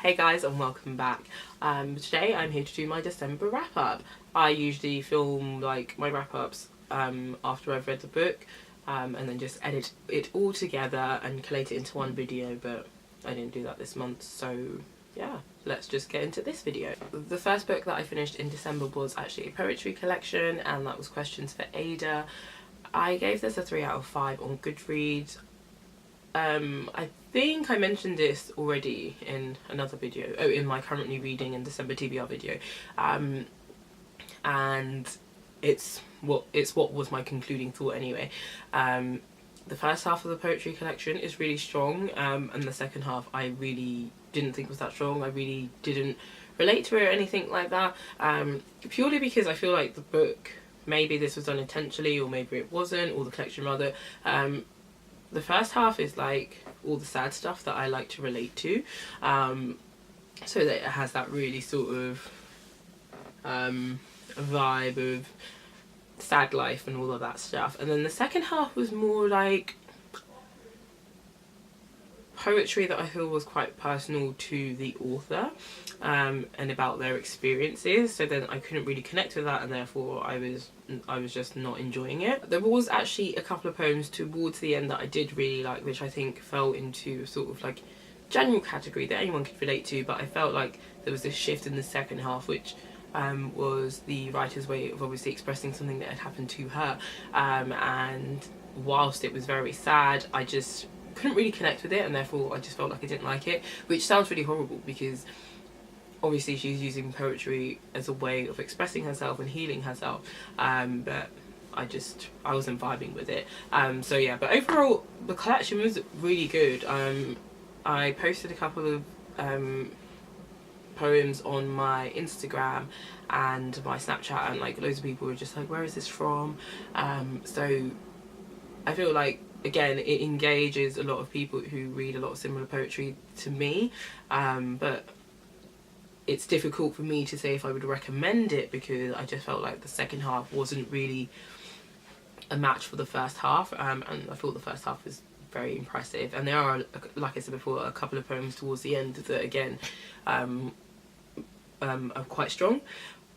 Hey guys, and welcome back. Today I'm here to do my December wrap up. I usually film like my wrap ups after I've read the book and then just edit it all together and collate it into one video, but I didn't do that this month, so yeah, let's just get into this video. The first book that I finished in December was actually a poetry collection, and that was Questions for Ada. I gave this a 3 out of 5 on Goodreads. I think I mentioned this already in another video, in my currently reading in December TBR video, and it's what was my concluding thought anyway. The first half of the poetry collection is really strong, and the second half I really didn't think was that strong. I really didn't relate to it or anything like that, purely because I feel like the book, maybe this was done intentionally or maybe it wasn't, or the collection rather, the first half is like all the sad stuff that I like to relate to, so that it has that really sort of vibe of sad life and all of that stuff, and then the second half was more like poetry that I feel was quite personal to the author, and about their experiences, so then I couldn't really connect with that, and therefore I was just not enjoying it. There was actually a couple of poems towards the end that I did really like, which I think fell into sort of like general category that anyone could relate to, but I felt like there was this shift in the second half, which was the writer's way of obviously expressing something that had happened to her, and whilst it was very sad, I just couldn't really connect with it, and therefore I just felt like I didn't like it, which sounds really horrible because obviously she's using poetry as a way of expressing herself and healing herself, but I wasn't vibing with it. So yeah, but overall the collection was really good. I posted a couple of poems on my Instagram and my Snapchat, and like loads of people were just like, where is this from? So I feel like, again, it engages a lot of people who read a lot of similar poetry to me, but it's difficult for me to say if I would recommend it, because I just felt like the second half wasn't really a match for the first half, and I thought the first half was very impressive, and there are, like I said before, a couple of poems towards the end that again are quite strong,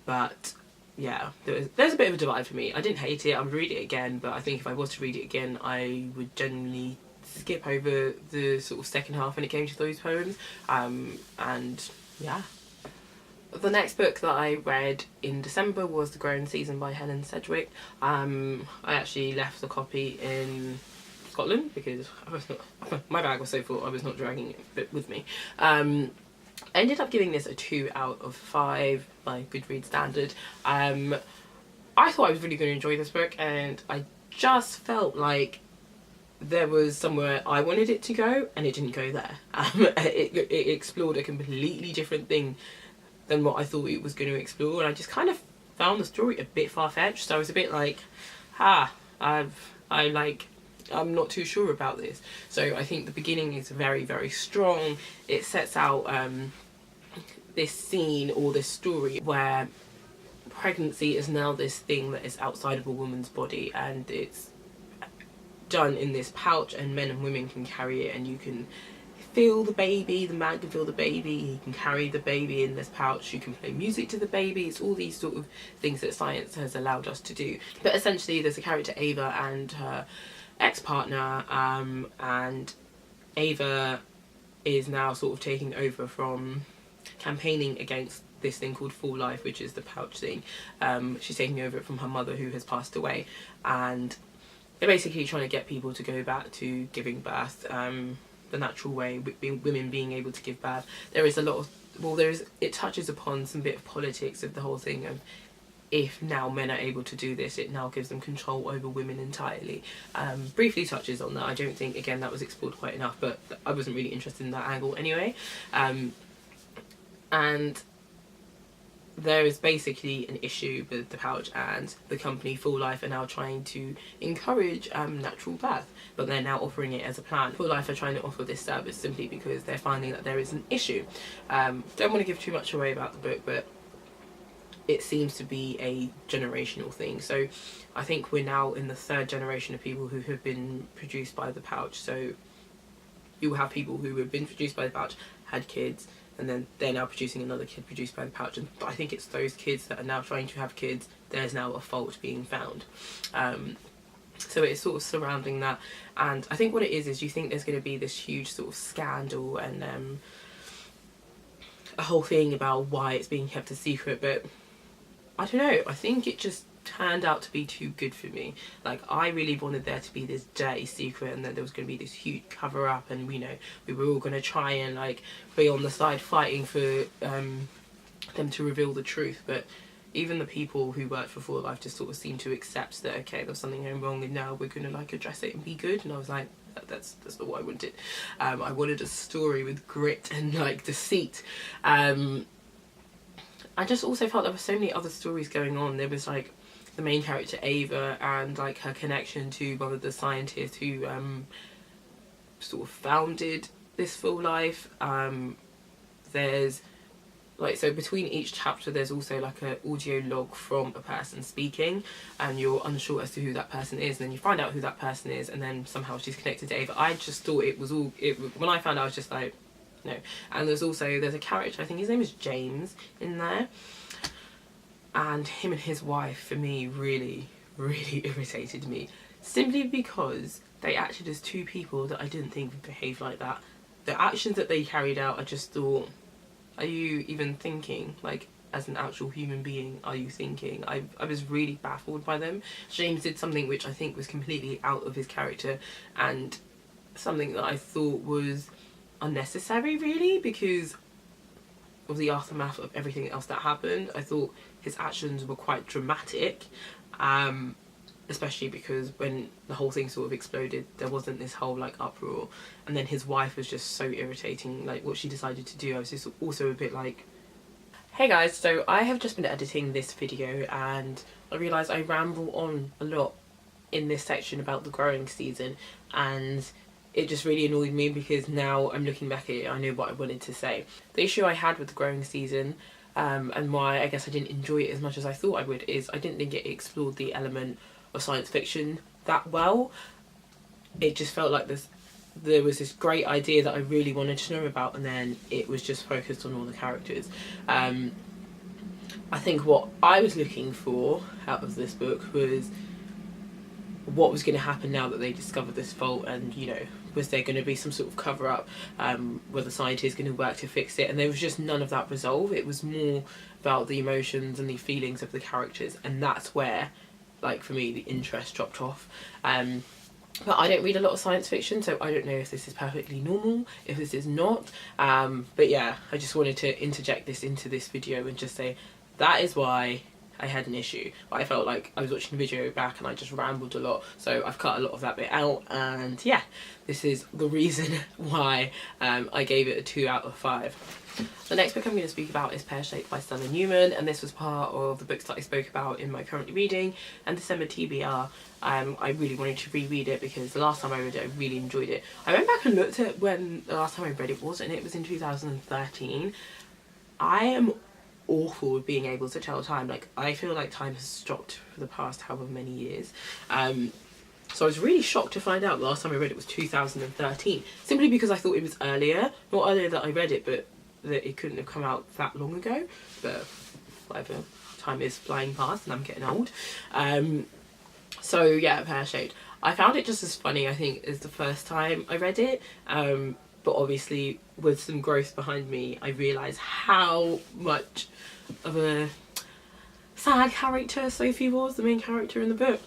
but yeah, there's a bit of a divide for me. I didn't hate it, I would read it again, but I think if I was to read it again I would generally skip over the sort of second half when it came to those poems, and yeah. The next book that I read in December was The Growing Season by Helen Sedgewick. I actually left the copy in Scotland because my bag was so full I was not dragging it with me. I ended up giving this a 2 out of 5 by Goodreads standard. I thought I was really going to enjoy this book, and I just felt like there was somewhere I wanted it to go and it didn't go there. It explored a completely different thing than what I thought it was going to explore, and I just kind of found the story a bit far-fetched, so I was a bit like, I'm not too sure about this. So I think the beginning is very, very strong. It sets out this scene or this story where pregnancy is now this thing that is outside of a woman's body, and it's done in this pouch, and men and women can carry it, and you can feel the baby, the man can feel the baby, he can carry the baby in this pouch, you can play music to the baby. It's all these sort of things that science has allowed us to do. But essentially there's a character, Ava, and her ex-partner, and Ava is now sort of taking over from campaigning against this thing called Full Life, which is the pouch thing. She's taking over it from her mother, who has passed away, and they're basically trying to get people to go back to giving birth the natural way, women being able to give birth. There is a lot of, it touches upon some bit of politics of the whole thing of, if now men are able to do this, it now gives them control over women entirely. Briefly touches on that. I don't think, again, that was explored quite enough, but I wasn't really interested in that angle anyway. And there is basically an issue with the pouch, and the company Full Life are now trying to encourage natural birth, but they're now offering it as a plan. Full Life are trying to offer this service simply because they're finding that there is an issue. Don't want to give too much away about the book, but it seems to be a generational thing. So I think we're now in the 3rd generation of people who have been produced by the pouch. So you have people who have been produced by the pouch, had kids, and then they're now producing another kid produced by the pouch. And I think it's those kids that are now trying to have kids, there's now a fault being found. So it's sort of surrounding that, and I think what it is you think there's going to be this huge sort of scandal and a whole thing about why it's being kept a secret, but I don't know, I think it just turned out to be too good for me. Like, I really wanted there to be this dirty secret, and that there was going to be this huge cover up, and we were all going to try and like be on the side fighting for them to reveal the truth. But even the people who worked for 4Life just sort of seemed to accept that, okay, there's something going wrong and now we're going to like address it and be good. And I was like, that's not what I wanted. I wanted a story with grit and like deceit. I just also felt there were so many other stories going on. There was like the main character Ava and like her connection to one of the scientists who sort of founded this 4Life. There's like, so between each chapter there's also like an audio log from a person speaking, and you're unsure as to who that person is, and then you find out who that person is, and then somehow she's connected to Ava. I just thought it was all, when I found out I was just like, no. And there's a character, I think his name is James, in there, and him and his wife for me really irritated me, simply because they acted as two people that I didn't think would behave like that. The actions that they carried out, I just thought, are you even thinking? Like, as an actual human being, are you thinking? I was really baffled by them. James did something which I think was completely out of his character, and something that I thought was unnecessary, really, because of the aftermath of everything else that happened. I thought his actions were quite dramatic, especially because when the whole thing sort of exploded, there wasn't this whole like uproar, and then his wife was just so irritating, like what she decided to do. I was just also a bit like, hey guys, so I have just been editing this video and I realised I ramble on a lot in this section about the growing season, and it just really annoyed me because now I'm looking back at it, I know what I wanted to say. The issue I had with the growing season, and why I guess I didn't enjoy it as much as I thought I would, is I didn't think it explored the element of science fiction that well. It just felt like there was this great idea that I really wanted to know about, and then it was just focused on all the characters. I think what I was looking for out of this book was what was going to happen now that they discovered this fault, and you know, was there going to be some sort of cover up, were the scientists going to work to fix it, and there was just none of that resolve. It was more about the emotions and the feelings of the characters, and that's where, like, for me, the interest dropped off. But I don't read a lot of science fiction, so I don't know if this is perfectly normal, if this is not. But yeah, I just wanted to interject this into this video and just say that is why I had an issue. I felt like I was watching the video back and I just rambled a lot, so I've cut a lot of that bit out, and yeah, this is the reason why I gave it a 2 out of 5. The next book I'm going to speak about is Pear Shaped by Stella Newman, and this was part of the books that I spoke about in my currently reading and December TBR. I really wanted to reread it because the last time I read it I really enjoyed it. I went back and looked at when the last time I read it was, and it was in 2013. I am awful with being able to tell time. Like, I feel like time has stopped for the past however many years. So I was really shocked to find out the last time I read it was 2013, simply because I thought it was earlier. Not earlier that I read it, but that it couldn't have come out that long ago. But whatever, time is flying past and I'm getting old. So yeah, Pear Shaped. I found it just as funny, I think, as the first time I read it. But obviously with some growth behind me, I realised how much of a sad character Sophie was, the main character in the book.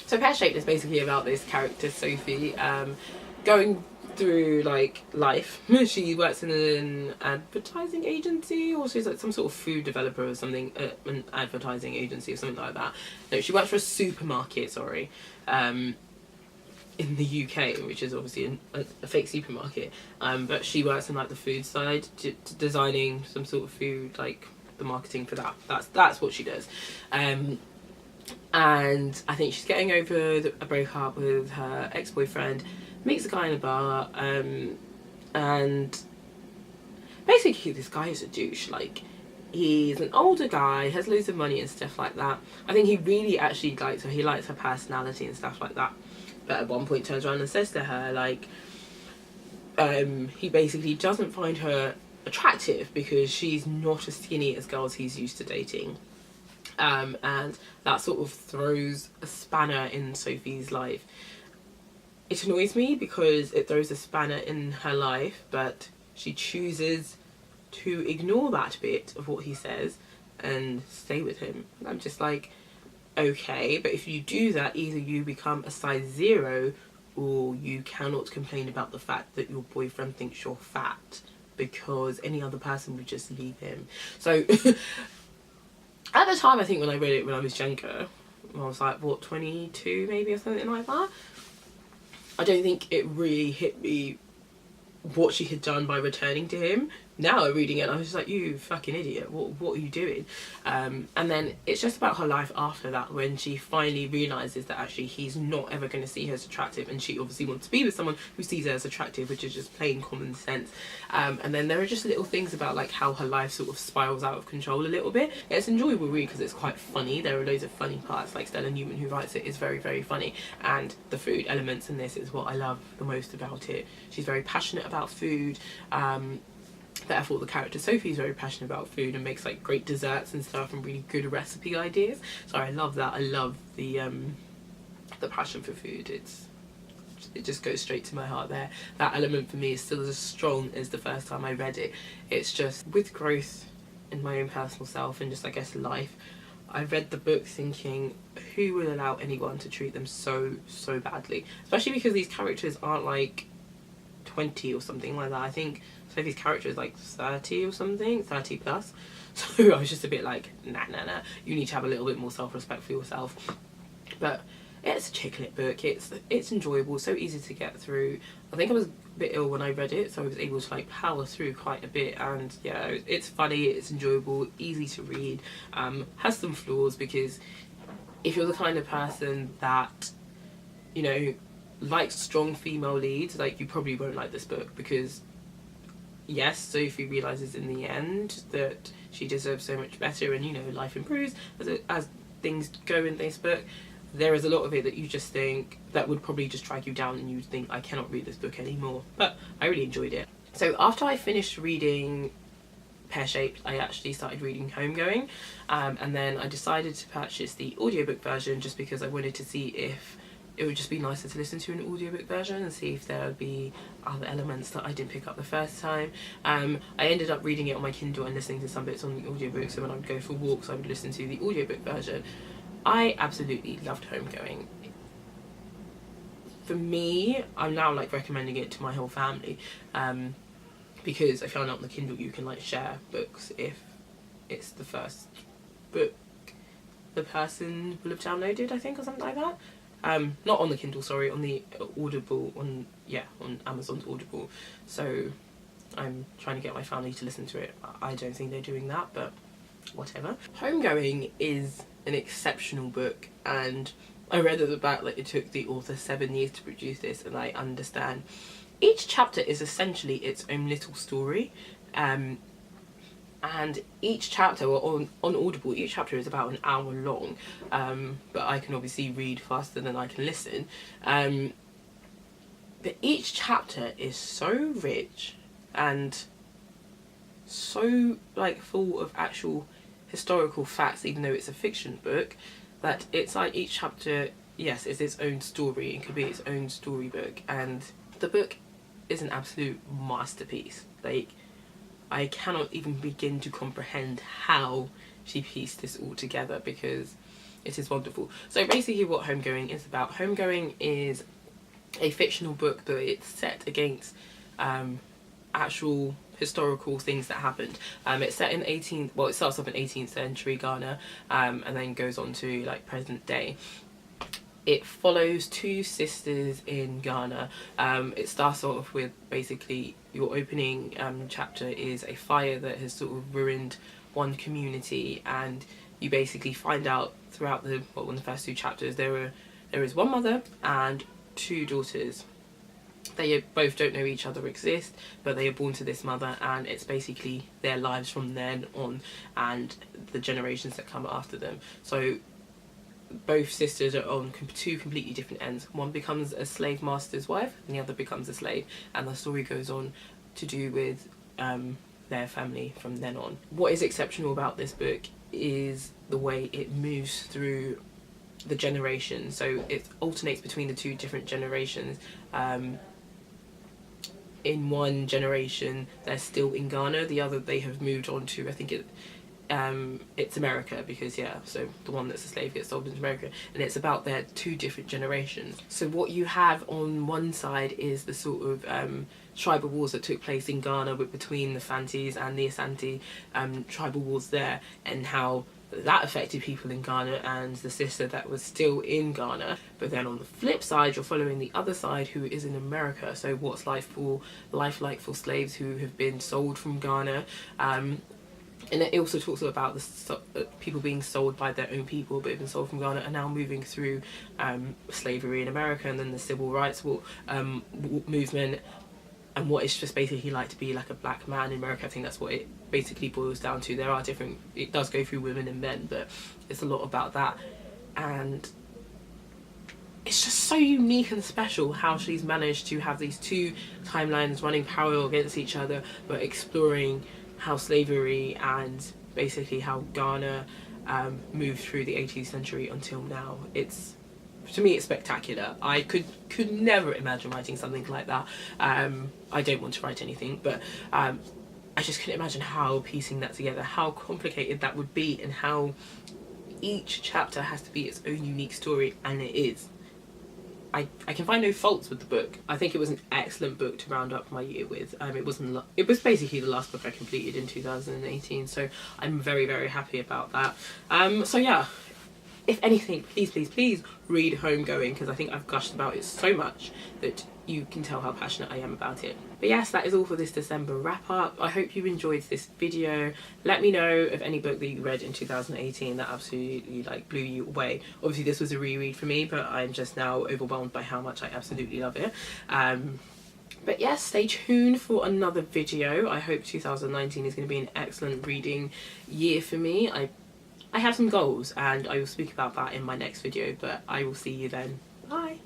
So Pear Shaped is basically about this character Sophie going through like life. She works in an advertising agency, or she's like some sort of food developer or something, an advertising agency or something like that. No, she works for a supermarket, sorry, in the UK, which is obviously a fake supermarket, but she works in like the food side, designing some sort of food, like the marketing for that. That's what she does. And I think she's getting over a breakup with her ex-boyfriend, meets a guy in a bar, and basically this guy is a douche. Like, he's an older guy, has loads of money and stuff like that. I think he really actually likes her. He likes her personality and stuff like that. But at one point turns around and says to her, like, he basically doesn't find her attractive because she's not as skinny as girls he's used to dating. And that sort of throws a spanner in Sophie's life. It annoys me because it throws a spanner in her life, but she chooses to ignore that bit of what he says and stay with him. And I'm just like, okay, but if you do that, either you become a size 0 or you cannot complain about the fact that your boyfriend thinks you're fat, because any other person would just leave him. So at the time, I think when I read it when I was younger, I was like, what, 22 maybe or something like that, I don't think it really hit me what she had done by returning to him. Now I'm reading it and I was just like, you fucking idiot, what are you doing? And then it's just about her life after that, when she finally realises that actually he's not ever going to see her as attractive, and she obviously wants to be with someone who sees her as attractive, which is just plain common sense. And then there are just little things about like how her life sort of spirals out of control a little bit. It's an enjoyable read because it's quite funny. There are loads of funny parts, like Stella Newman, who writes it, is very, very funny, and the food elements in this is what I love the most about it. She's very passionate about food. Therefore the character Sophie is very passionate about food and makes like great desserts and stuff and really good recipe ideas. So I love that. I love the passion for food. It just goes straight to my heart there. That element for me is still as strong as the first time I read it. It's just with growth in my own personal self and just, I guess, life, I read the book thinking, who would allow anyone to treat them so badly? Especially because these characters aren't like 20 or something like that. I think Sophie's character is like 30 or something, 30 plus. So I was just a bit like, nah, you need to have a little bit more self-respect for yourself. But it's a chick lit book. It's enjoyable, so easy to get through. I think I was a bit ill when I read it, so I was able to like power through quite a bit. And yeah, it's funny, it's enjoyable, easy to read. Has some flaws, because if you're the kind of person that, you know, likes strong female leads, like, you probably won't like this book, because yes, Sophie realises in the end that she deserves so much better, and, you know, life improves as things go in this book. There is a lot of it that you just think that would probably just drag you down, and you think, I cannot read this book anymore. But I really enjoyed it. So after I finished reading Pear Shaped, I actually started reading Homegoing, and then I decided to purchase the audiobook version just because I wanted to see if it would just be nicer to listen to an audiobook version and see if there would be other elements that I didn't pick up the first time. I ended up reading it on my Kindle and listening to some bits on the audiobook, so when I would go for walks I would listen to the audiobook version. I absolutely loved Homegoing. For me, I'm now like recommending it to my whole family, because I found out on the Kindle you can like share books if it's the first book the person will have downloaded, I think, or something like that. Not on the Kindle, sorry, on the Audible, on Amazon's Audible. So I'm trying to get my family to listen to it. I don't think they're doing that, but whatever. Homegoing is an exceptional book, and I read at the back that it took the author 7 years to produce this, and I understand. Each chapter is essentially its own little story, and each chapter, or on Audible, each chapter is about an hour long, but I can obviously read faster than I can listen. But each chapter is so rich and so like full of actual historical facts, even though it's a fiction book, that it's like each chapter, yes, is its own story and could be its own storybook. And the book is an absolute masterpiece. Like, I cannot even begin to comprehend how she pieced this all together, because it is wonderful. So basically what Homegoing is about. Homegoing is a fictional book, but it's set against actual historical things that happened. It's set in it starts off in 18th century Ghana, and then goes on to like present day. It follows two sisters in Ghana. It starts off with basically your opening chapter is a fire that has sort of ruined one community, and you basically find out throughout the first two chapters there is one mother and two daughters. They both don't know each other exist, but they are born to this mother, and it's basically their lives from then on and the generations that come after them. So both sisters are on two completely different ends. One becomes a slave master's wife and the other becomes a slave, and the story goes on to do with their family from then on. What is exceptional about this book is the way it moves through the generations. So it alternates between the two different generations. In one generation they're still in Ghana, the other they have moved on to, I think it's America, because so the one that's a slave gets sold into America, and it's about their two different generations. So what you have on one side is the sort of tribal wars that took place in Ghana between the Fantis and the Asante, tribal wars there, and how that affected people in Ghana and the sister that was still in Ghana. But then on the flip side, you're following the other side, who is in America. So what's life like for slaves who have been sold from Ghana. And it also talks about the people being sold by their own people, but have been sold from Ghana, and now moving through slavery in America, and then the civil rights movement, and what it's just basically like to be like a black man in America. I think that's what it basically boils down to. There are different, it does go through women and men, but it's a lot about that. And it's just so unique and special how she's managed to have these two timelines running parallel against each other, but exploring how slavery and basically how Ghana moved through the 18th century until now. To me, it's spectacular. I could never imagine writing something like that. I don't want to write anything, but I just couldn't imagine how piecing that together, how complicated that would be, and how each chapter has to be its own unique story, and it is. I can find no faults with the book. I think it was an excellent book to round up my year with. It was basically the last book I completed in 2018, so I'm very, very happy about that. So yeah, if anything, please read Homegoing, because I think I've gushed about it so much that you can tell how passionate I am about it. But yes, that is all for this December wrap up. I hope you enjoyed this video. Let me know of any book that you read in 2018 that absolutely blew you away. Obviously this was a reread for me, but I'm just now overwhelmed by how much I absolutely love it. But yes, stay tuned for another video. I hope 2019 is going to be an excellent reading year for me. I have some goals, and I will speak about that in my next video, but I will see you then. Bye!